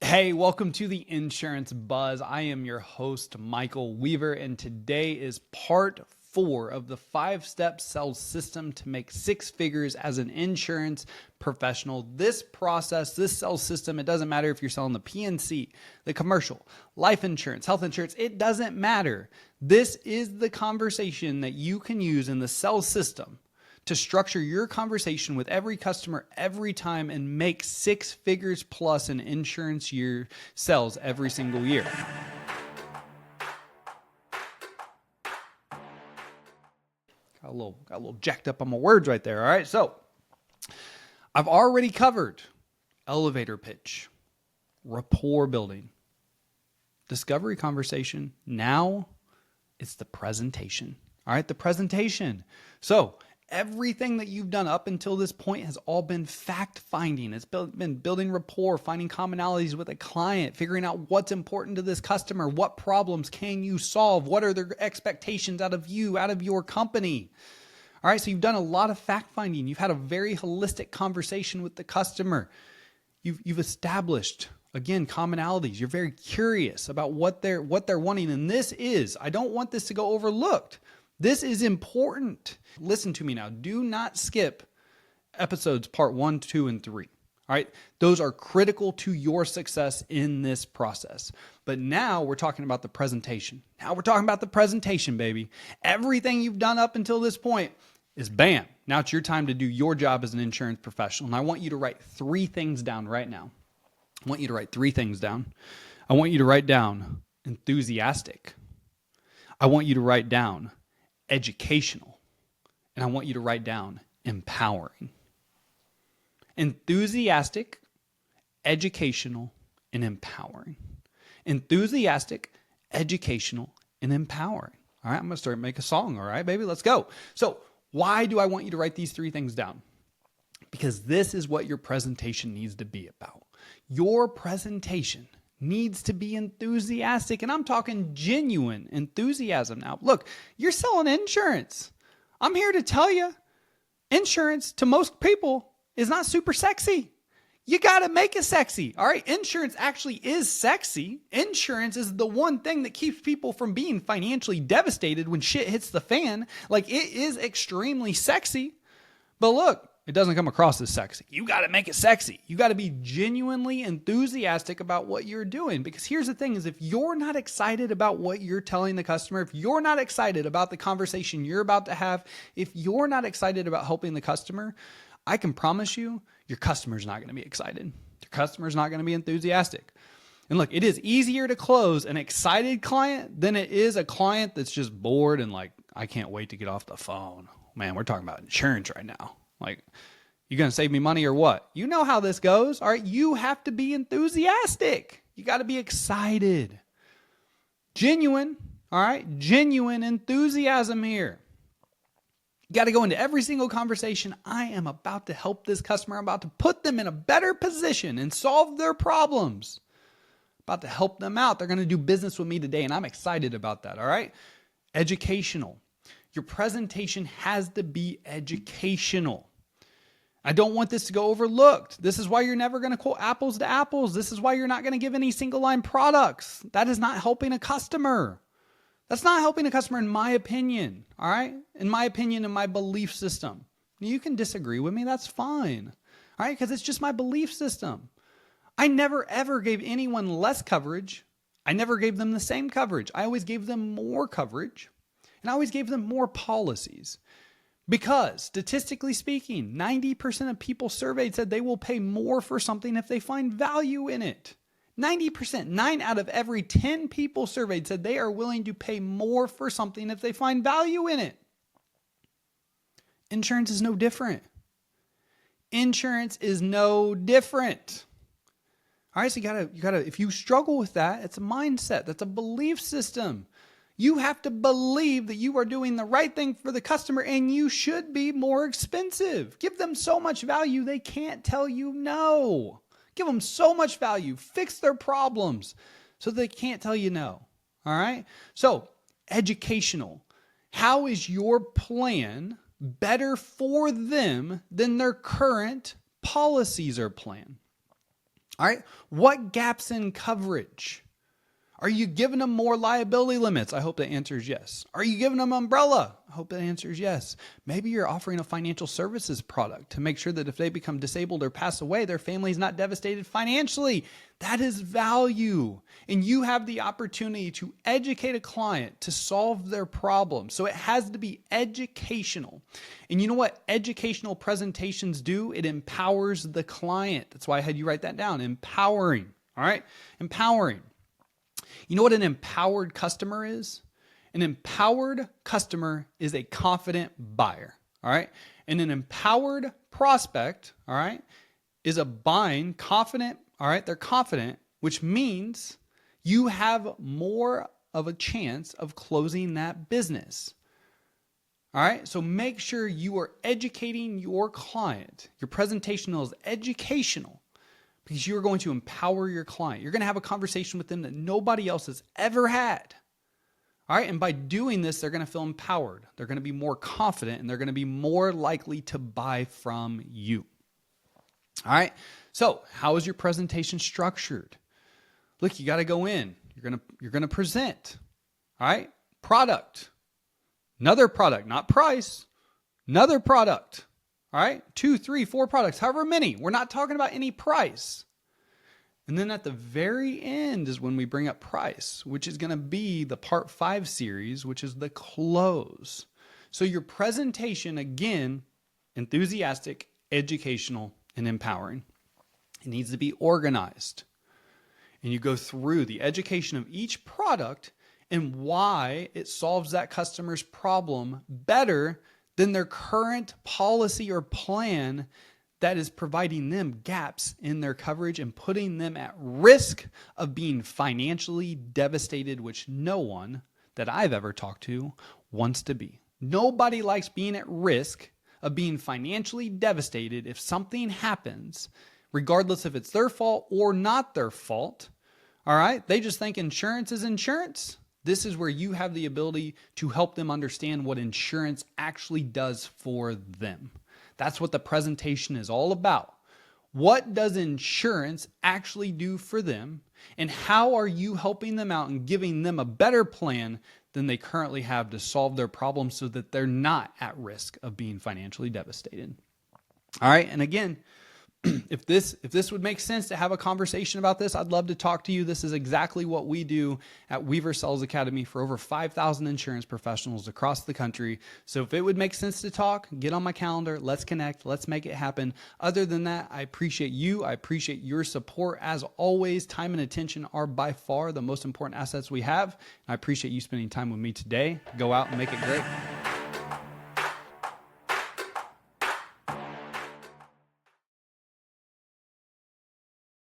Hey, welcome to the Insurance Buzz. I am your host, Michael Weaver, and today is part 4 of the 5-step sales system to make 6 figures as an insurance professional. This process, this sales system, it doesn't matter if you're selling the PNC, the commercial, life insurance, health insurance, it doesn't matter. This is the conversation that you can use in the sales system to structure your conversation with every customer every time and make 6 figures plus in insurance year sales every single year. Got a little jacked up on my words right there. All right. So I've already covered elevator pitch, rapport building, discovery conversation. Now it's the presentation. All right. The presentation. So everything that you've done up until this point has all been fact finding. It's been building rapport, finding commonalities with a client, figuring out what's important to this customer, what problems can you solve, what are their expectations out of you, out of your company. All right, so you've done a lot of fact finding. You've had a very holistic conversation with the customer. You've established, again, commonalities. You're very curious about what they're wanting, and I don't want this to go overlooked. This is important. Listen to me now. Do not skip episodes part 1, 2, and 3. All right. Those are critical to your success in this process. But now we're talking about the presentation. Now we're talking about the presentation, baby. Everything you've done up until this point is bam. Now it's your time to do your job as an insurance professional. And I want you to write 3 things down right now. I want you to write 3 things down. I want you to write down enthusiastic. I want you to write down educational, and I want you to write down empowering. Enthusiastic, educational, and empowering. Enthusiastic, educational, and empowering. All right, I'm going to start make a song. All right, baby, let's go. So why do I want you to write these 3 things down? Because this is what your presentation needs to be about. Your presentation needs to be enthusiastic, and I'm talking genuine enthusiasm. Now, look, you're selling insurance. I'm here to tell you, insurance to most people is not super sexy. You got to make it sexy. All right. Insurance actually is sexy. Insurance is the one thing that keeps people from being financially devastated when shit hits the fan. Like, it is extremely sexy, but look, it doesn't come across as sexy. You got to make it sexy. You got to be genuinely enthusiastic about what you're doing. Because here's the thing is, if you're not excited about what you're telling the customer, if you're not excited about the conversation you're about to have, if you're not excited about helping the customer, I can promise you, your customer's not going to be excited. Your customer's not going to be enthusiastic. And look, it is easier to close an excited client than it is a client that's just bored and like, I can't wait to get off the phone. Man, we're talking about insurance right now. Like, you going to save me money or what? You know how this goes. All right. You have to be enthusiastic. You got to be excited. Genuine. All right. Genuine enthusiasm here. You got to go into every single conversation. I am about to help this customer. I'm about to put them in a better position and solve their problems. About to help them out. They're going to do business with me today, and I'm excited about that. All right. Educational. Your presentation has to be educational. I don't want this to go overlooked. This is why you're never going to quote apples to apples. This is why you're not going to give any single line products. That is not helping a customer. That's not helping a customer in my opinion. All right. In my opinion, in my belief system. You can disagree with me. That's fine. All right. Because it's just my belief system. I never ever gave anyone less coverage. I never gave them the same coverage. I always gave them more coverage. And I always gave them more policies. Because statistically speaking, 90% of people surveyed said they will pay more for something if they find value in it. 90%, 9 out of every 10 people surveyed said they are willing to pay more for something if they find value in it. Insurance is no different. Insurance is no different. All right, so you gotta, if you struggle with that, it's a mindset. That's a belief system. You have to believe that you are doing the right thing for the customer and you should be more expensive. Give them so much value, they can't tell you no. Give them so much value. Fix their problems so they can't tell you no. All right? So, educational. How is your plan better for them than their current policies or plan? All right. What gaps in coverage? Are you giving them more liability limits? I hope the answer is yes. Are you giving them umbrella? I hope the answer is yes. Maybe you're offering a financial services product to make sure that if they become disabled or pass away, their family is not devastated financially. That is value. And you have the opportunity to educate a client to solve their problem. So it has to be educational. And you know what educational presentations do? It empowers the client. That's why I had you write that down. Empowering. All right. Empowering. You know what an empowered customer is? An empowered customer is a confident buyer, all right? And an empowered prospect, all right, is a buying confident, all right? They're confident, which means you have more of a chance of closing that business. All right? So make sure you are educating your client. Your presentation is educational, because you're going to empower your client. You're going to have a conversation with them that nobody else has ever had. All right. And by doing this, they're going to feel empowered. They're going to be more confident, and they're going to be more likely to buy from you. All right. So how is your presentation structured? Look, you got to go in. You're going to present. All right. Product. Another product, not price. Another product. All right, 2, 3, 4 products, however many. We're not talking about any price. And then at the very end is when we bring up price, which is going to be the part 5 series, which is the close. So your presentation, again, enthusiastic, educational, and empowering. It needs to be organized. And you go through the education of each product and why it solves that customer's problem better than their current policy or plan that is providing them gaps in their coverage and putting them at risk of being financially devastated, which no one that I've ever talked to wants to be. Nobody likes being at risk of being financially devastated if something happens, regardless if it's their fault or not their fault. All right? They just think insurance is insurance. This is where you have the ability to help them understand what insurance actually does for them. That's what the presentation is all about. What does insurance actually do for them? And how are you helping them out and giving them a better plan than they currently have to solve their problems so that they're not at risk of being financially devastated? All right. And again, if this would make sense to have a conversation about this, I'd love to talk to you. This is exactly what we do at Weaver Sales Academy for over 5,000 insurance professionals across the country. So if it would make sense to talk, get on my calendar. Let's connect. Let's make it happen. Other than that, I appreciate you. I appreciate your support. As always, time and attention are by far the most important assets we have. I appreciate you spending time with me today. Go out and make it great.